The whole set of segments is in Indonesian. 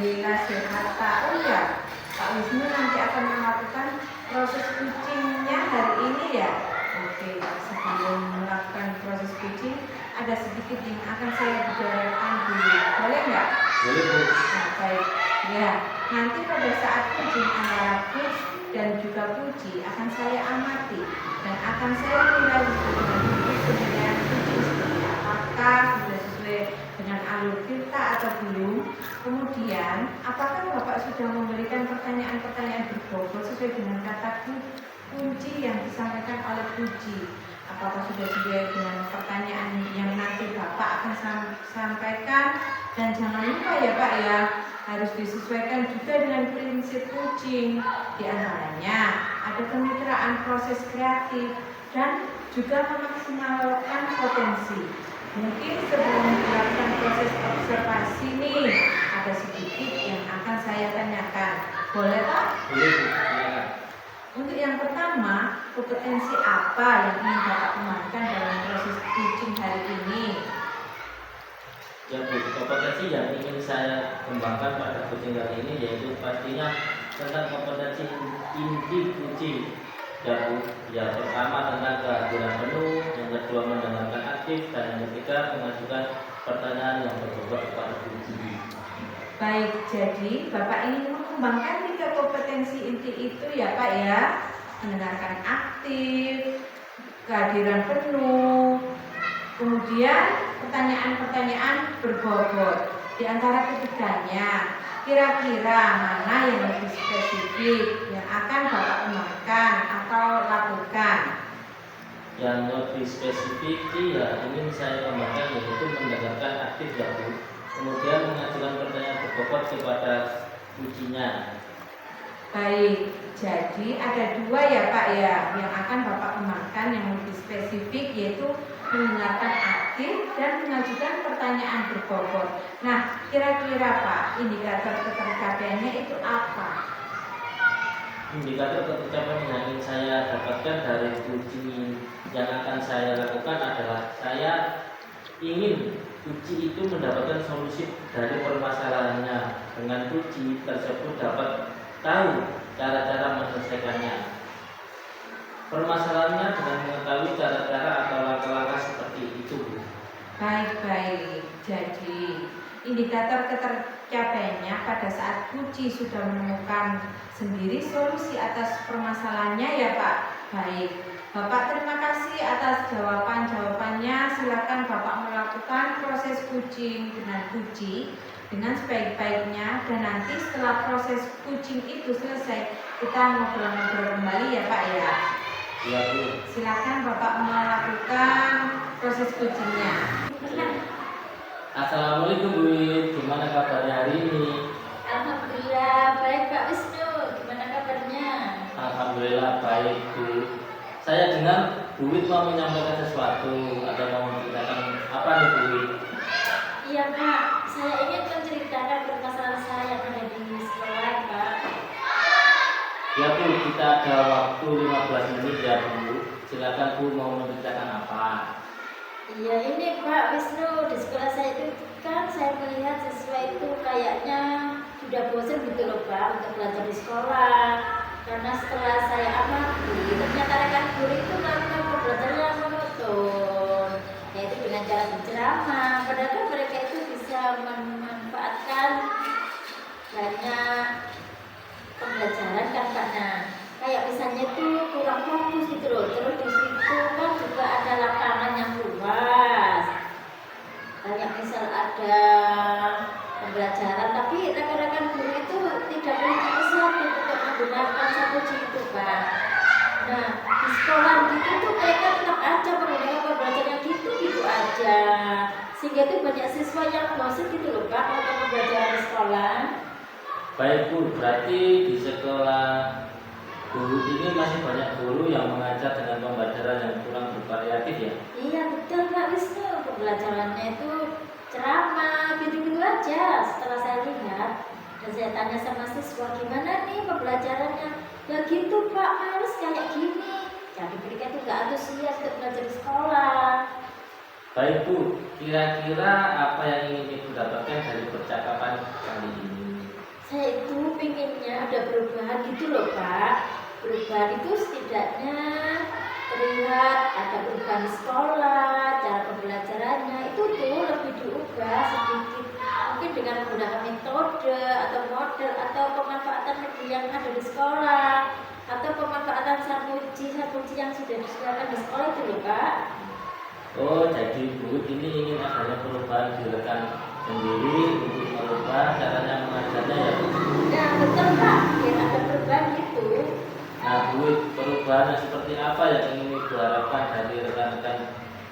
Alhamdulillah sehat Pak. Oh ya, Pak Wisnu nanti akan melakukan proses kucingnya hari ini ya. Oke, sebelum melakukan proses kucing, ada sedikit yang akan saya bicarakan dulu. Boleh nggak? Boleh, Bu. Nah, baik. Ya, nanti pada saat kucing antara push dan juga puji akan saya amati dan akan saya nilai dengan kucing seperti apakah sudah sesuai dengan alur kita atau belum. Kemudian, apakah Bapak sudah memberikan pertanyaan-pertanyaan berbobot sesuai dengan kata kunci yang disampaikan oleh puji? Apakah sudah sesuai dengan pertanyaan yang nanti Bapak akan sampaikan? Dan jangan lupa ya Pak ya, harus disesuaikan juga dengan prinsip kucing. Di antaranya ada kemitraan proses kreatif dan juga memaksimalkan potensi. Mungkin sebelum dilakukan proses observasi nih, ada sedikit yang akan saya tanyakan. Boleh Pak? Boleh. Untuk yang pertama, kompetensi apa yang ingin Bapak kembangkan dalam proses kucing hari ini? Ya Bu, kompetensi yang ingin saya kembangkan pada kucing hari ini yaitu pastinya tentang kompetensi inti kucing. Ya Bu, yang pertama tentang kehadiran penuh, yang kedua mendengarkan aktif, dan yang ketiga mengajukan pertanyaan yang berbobot kepada kucing. Baik, jadi Bapak ingin mengembangkan 3 kompetensi inti itu ya Pak ya. Mendengarkan aktif, kehadiran penuh, kemudian pertanyaan-pertanyaan berbobot. Di antara ketiganya, kira-kira mana yang lebih spesifik yang akan Bapak kembangkan atau lakukan? Yang lebih spesifik ya ingin saya kembangkan yaitu mendengarkan aktif ya Bu. Kemudian mengajukan pertanyaan berbobot kepada kucinya. Baik, jadi ada 2 ya Pak ya yang akan Bapak kembangkan yang lebih spesifik, yaitu mendengarkan aktif dan mengajukan pertanyaan berbobot. Nah, kira-kira Pak, indikator ketercapaiannya itu apa? Indikator ketercapaian yang ingin saya dapatkan dari kucing yang akan saya lakukan adalah saya ingin kucing itu mendapatkan solusi dari permasalahannya. Dengan kucing tersebut dapat tahu cara-cara menyelesaikannya permasalahannya dengan mengetahui cara-cara atau langkah-langkah seperti itu. Baik. Jadi indikator ketercapaiannya pada saat Puji sudah menemukan sendiri solusi atas permasalahannya ya Pak. Baik, Bapak terima kasih atas jawabannya. Silakan Bapak melakukan proses kucing dengan Puji dengan sebaik-baiknya, dan nanti setelah proses kucing itu selesai kita ngobrol-ngobrol kembali ya Pak ya. Iya Bu. Silakan Bapak melakukan proses kucingnya. Assalamualaikum Bu, gimana kabarnya hari ini? Alhamdulillah baik Pak Wisnu, gimana kabarnya? Alhamdulillah baik Bu. Saya dengar Bu Wit mau menyampaikan sesuatu atau mau menceritakan apa nih Bu Wit? Iya Pak, saya ingin menceritakan permasalahan saya yang ada di sekolah Pak. Ya Bu, kita ada waktu 15 menit ya Bu. Silakan Bu mau menceritakan apa? Iya ini Pak Wisnu, di sekolah saya itu kan saya melihat siswa itu kayaknya sudah bosan gitu loh Pak untuk belajar di sekolah. Karena setelah saya amati, ternyata rekan guru itu melakukan pembelajaran yang monoton, yaitu dengan cara berceramah. Padahal kan mereka itu bisa memanfaatkan banyak pembelajaran kan Pak. Nah, kayak misalnya tuh kurang fokus gitu loh. Terus di situ kan juga ada lapangan yang luas. Kayak misal ada pembelajaran, tapi rekan-rekan guru itu tidak punya kesempatan untuk menggunakan satu itu Pak. Nah, di sekolah gitu tuh mereka tetap aja menggunakan pembelajaran gitu aja. Sehingga itu banyak siswa yang bosan gitu loh Pak untuk pembelajaran di sekolah. Baik Bu, berarti di sekolah guru ini masih banyak guru yang mengajar dengan pembelajaran yang kurang bervariatif ya? Iya betul Pak Wisnu, pembelajarannya itu ceramah gitu-gitu aja. Setelah saya lihat dan saya tanya sama siswa, gimana nih pembelajarannya? Ya gitu Pak, males kayak gini. Jadi mereka itu gak antusias untuk belajar di sekolah. Baik Bu, kira-kira apa yang ingin Ibu dapatkan dari percakapan kali ini? ada perubahan gitu loh Pak. Perubahan itu setidaknya terlihat ada perubahan di sekolah, cara pembelajarannya itu tuh lebih diubah sedikit, mungkin dengan menggunakan metode atau model atau pemanfaatan media yang ada di sekolah atau pemanfaatan sarmuji yang sudah disediakan di sekolah itu loh Pak. Oh, jadi Bu ini ingin adanya perubahan di rekan sendiri untuk merubah caranya mengajarnya ya Bu? Nah betul Pak, biar ada perubahan gitu. Nah Bu, perubahan seperti apa yang ingin Ibu harapkan dari rekan-rekan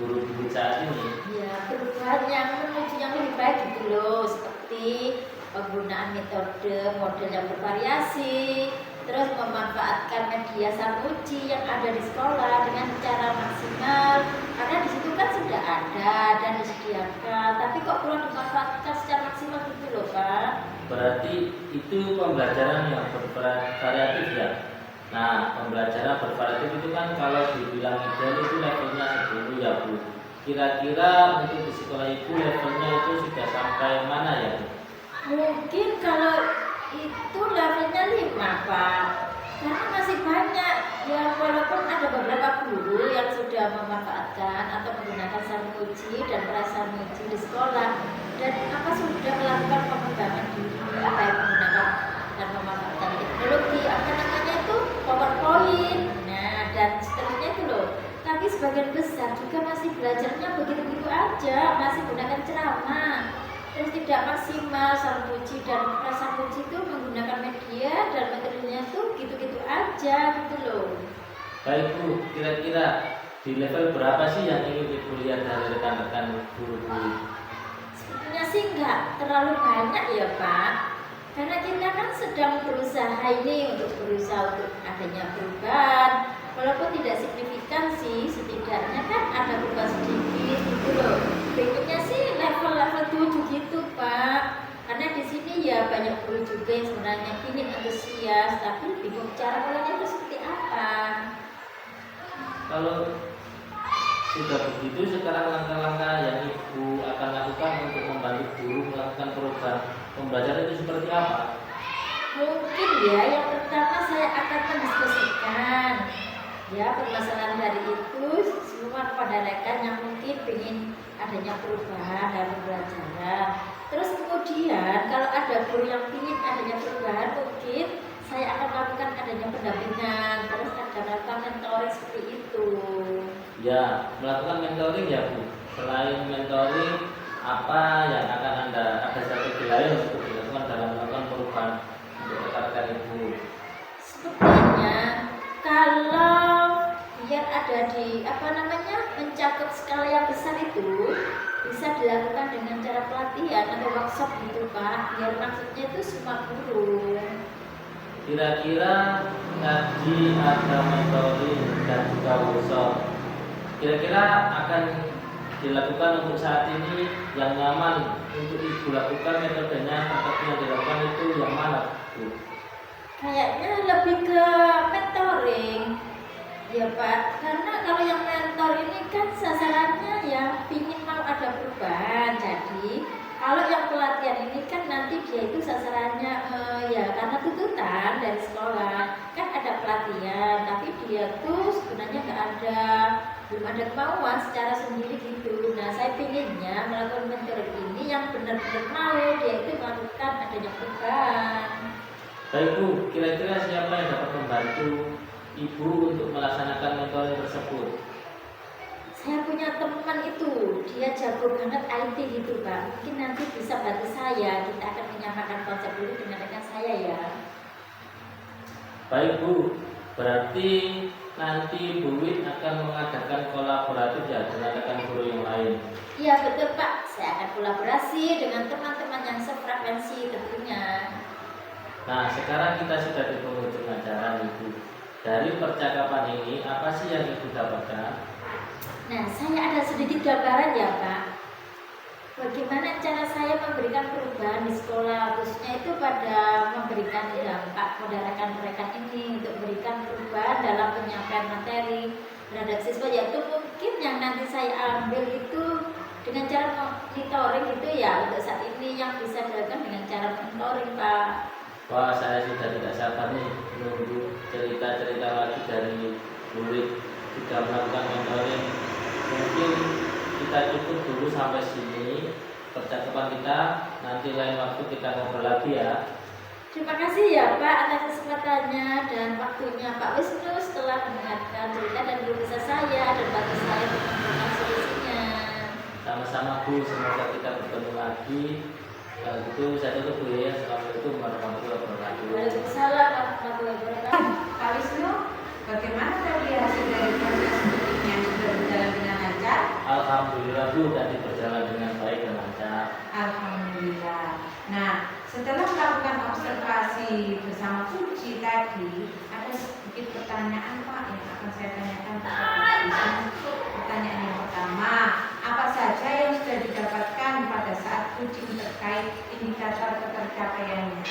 guru-guru saat ini? Ya, perubahan yang menuju yang lebih baik gitu loh, seperti penggunaan metode model yang bervariasi, terus memanfaatkan media sarmuji yang ada di sekolah dengan cara maksimal, karena di situ kan sudah ada dan disediakan, tapi kok kurang dimanfaatkan secara maksimal gitu loh Pak. Berarti itu pembelajaran yang bervariatif ya? Nah, pembelajaran bervariatif itu kan kalau dibilang ideal itu levelnya 10 ya Bu. Kira-kira untuk di sekolah Ibu levelnya itu sudah sampai mana ya Bu? Mungkin kalau itu levelnya 5 Pak, karena masih banyak ya, walaupun ada beberapa guru yang sudah memanfaatkan atau menggunakan sarmuji dan prasarmuji di sekolah dan apa sudah melakukan pengembangan diri baik menggunakan dan memanfaatkan teknologi apa namanya itu PowerPoint, nah dan seterusnya itu loh. Tapi sebagian besar juga masih belajarnya begitu-begitu aja, masih gunakan ceramah. Terus tidak maksimal sarmuji dan prasarmuji itu menggunakan media dan materialnya tuh gitu-gitu aja gitu loh. Baik Bu, kira-kira di level berapa sih yang ingin Ibu lihat dari rekan-rekan guru-guru? Sebenarnya sih nggak terlalu banyak ya Pak, karena kita kan sedang berusaha ini untuk adanya perubahan, walaupun tidak signifikan sih, setidaknya kan ada perubahan sedikit gitu loh. Berikutnya sih level-level 7 gitu Pak, karena di sini ya banyak guru juga yang sebenarnya ingin antusias tapi bingung cara mulainya itu seperti apa. Kalau sudah begitu, sekarang langkah-langkah yang Ibu akan lakukan untuk membantu guru melakukan perubahan pembelajaran itu seperti apa? Mungkin ya yang pertama saya akan mendiskusikan ya permasalahan dari itu semua kepada rekan yang mungkin ingin adanya perubahan dalam pembelajaran. Terus kemudian kalau ada guru yang ingin adanya perubahan, mungkin saya akan lakukan adanya pendampingan, terus ada melakukan mentoring seperti itu. Ya, melakukan mentoring ya Bu. Selain mentoring, apa yang akan ada strategi lain untuk dilakukan dalam melakukan perubahan untuk rekan-rekan Ibu? Sepertinya kalau biar ada di mencakup skala yang besar itu bisa dilakukan dengan cara pelatihan atau workshop gitu Pak, biar maksudnya itu semua guru. Kira-kira tadi ada mentoring dan juga workshop. Kira-kira akan dilakukan untuk saat ini yang nyaman untuk Ibu lakukan metodenya seperti yang dilakukan itu yang mana Bu? Kayaknya lebih ke mentoring ya Pak, karena kalau yang mentor ini kan sasarannya ya pingin mau ada perubahan. Jadi kalau yang pelatihan ini kan nanti dia itu sasarannya ya karena tuntutan dari sekolah kan ada pelatihan, tapi dia tuh sebenarnya belum ada kemauan secara sendiri gitu. Nah saya pinginnya melakukan mentoring ini yang benar-benar mau dia itu melakukan adanya perubahan. Baik Bu, kira-kira siapa yang dapat membantu Ibu untuk melaksanakan mentoring tersebut? Saya punya teman itu, dia jago banget IT gitu Pak. Mungkin nanti bisa bantu saya, kita akan menyamakan konsep dulu dengan rekan saya ya. Baik Bu, berarti nanti Bu Win akan mengadakan kolaboratif ya dengan rekan guru yang lain. Iya betul Pak, saya akan kolaborasi dengan teman-teman yang sefrekuensi tentunya. Nah, sekarang kita sudah di penghujung acara Ibu. Dari percakapan ini, apa sih yang Ibu dapatkan? Nah, saya ada sedikit gambaran ya Pak. Bagaimana cara saya memberikan perubahan di sekolah, khususnya itu pada memberikan dampak pada rekan-rekan ini untuk memberikan perubahan dalam penyampaian materi terhadap siswa, yaitu mungkin yang nanti saya ambil itu dengan cara monitoring gitu ya. Untuk saat ini yang bisa dilakukan dengan cara monitoring Pak. Wah, saya sudah tidak sabar nih menunggu cerita-cerita lagi dari murid sudah melakukan mentoring. Mungkin kita cukup dulu sampai sini percakapan kita. Nanti lain waktu kita ngobrol lagi ya. Terima kasih ya Pak atas kesempatannya dan waktunya Pak Wisnu setelah mendengarkan cerita dan kisah saya dan bantu saya untuk menemukan solusinya. Sama-sama Bu, semoga kita bertemu lagi. Kalau gitu saya tutup dulu ya. Assalamualaikum warahmatullahi wabarakatuh. Waalaikumsalam warahmatullahi wabarakatuh. Pak Wisnu, bagaimana tadi hasil dari proses syutingnya sudah berjalan dengan lancar? Alhamdulillah Bu, tadi berjalan dengan baik dan lancar. Alhamdulillah. Nah, setelah melakukan observasi bersama Puji tadi, ada sedikit pertanyaan Pak yang akan saya tanyakan kepada Pak Wisnu. Pertanyaan yang pertama, apa saja yang sudah didapatkan pada saat coaching terkait indikator ketercapaiannya?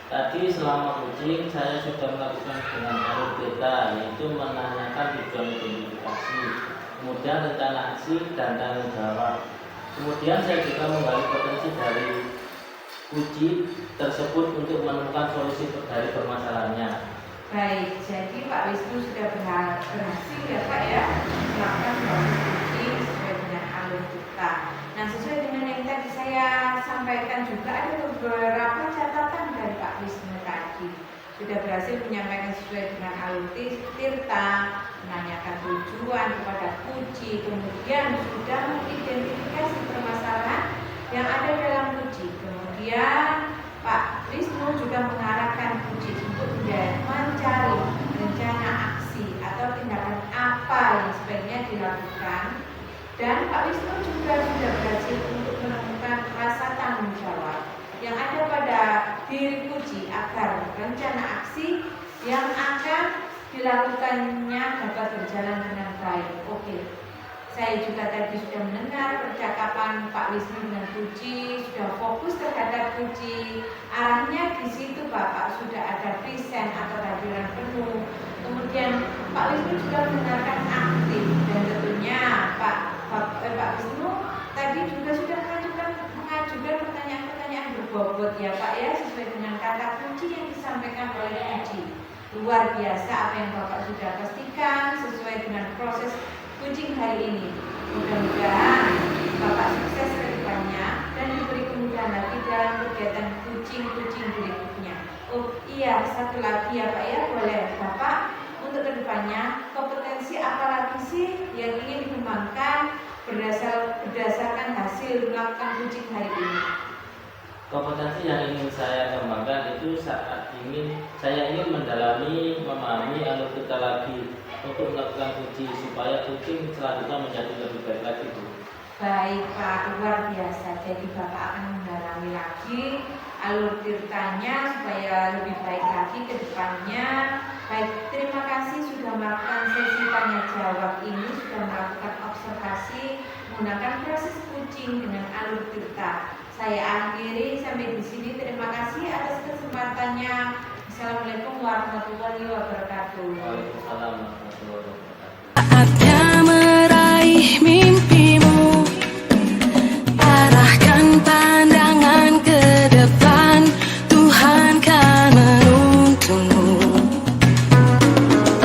Tadi selama coaching saya sudah melakukan dengan alur beta, yaitu menanyakan tujuan identifikasi, kemudian rencana aksi dan tanggung jawab. Kemudian saya juga menggali potensi dari uji tersebut untuk menemukan solusi dari permasalahannya. Baik, jadi Pak Wisnu sudah berhasil ya Pak ya melakukan proses coaching sesuai dengan alur kita. Nah, sesuai dengan yang tadi saya sampaikan juga ada beberapa catatan dari Pak Wisnu tadi. Sudah berhasil menyampaikan sesuai dengan alur tirta, menanyakan tujuan kepada Puji, kemudian sudah mengidentifikasi permasalahan yang ada dalam Puji. Kemudian Pak Wisnu juga mengarahkan Puji untuk mencari rencana aksi atau tindakan apa yang sebaiknya dilakukan. Dan Pak Wisnu juga sudah berhasil untuk menemukan rasa tanggung jawab yang ada pada diri Puji agar rencana aksi yang akan dilakukannya dapat berjalan dengan baik. Oke, saya juga tadi sudah mendengar percakapan Pak Wisnu dengan Puji, sudah fokus terhadap Puji. Arahnya di situ Bapak sudah ada present atau hadiran penuh. Kemudian Pak Wisnu juga mendengarkan aktif dan tentunya Pak Wisnu tadi juga sudah mengajukan pertanyaan-pertanyaan berbobot ya Pak ya, sesuai dengan kata kunci yang disampaikan oleh Puji. Luar biasa apa yang Bapak sudah pastikan sesuai dengan proses coaching hari ini. Mudah-mudahan Bapak sukses ke depannya dan diberi kemudahan lagi dalam kegiatan coaching berikutnya. Oh iya, satu lagi ya Pak ya, boleh Bapak untuk kedepannya kompetensi apa lagi sih yang ingin dikembangkan berdasarkan hasil melakukan coaching hari ini? Kompetensi yang ingin saya kembangkan itu saya ingin memahami alur kita lagi untuk melakukan uji supaya coaching selanjutnya menjadi lebih baik lagi Bu. Baik Pak, luar biasa. Jadi Bapak akan mendalami lagi alur tirtanya supaya lebih baik lagi ke depannya. Baik, terima kasih sudah melakukan sesi tanya jawab ini, sudah melakukan observasi menggunakan proses coaching dengan alur tirta. Saya akhiri sampai di sini. Terima kasih atas kesempatannya. Assalamualaikum warahmatullahi wabarakatuh. Waalaikumsalam warahmatullahi wabarakatuh.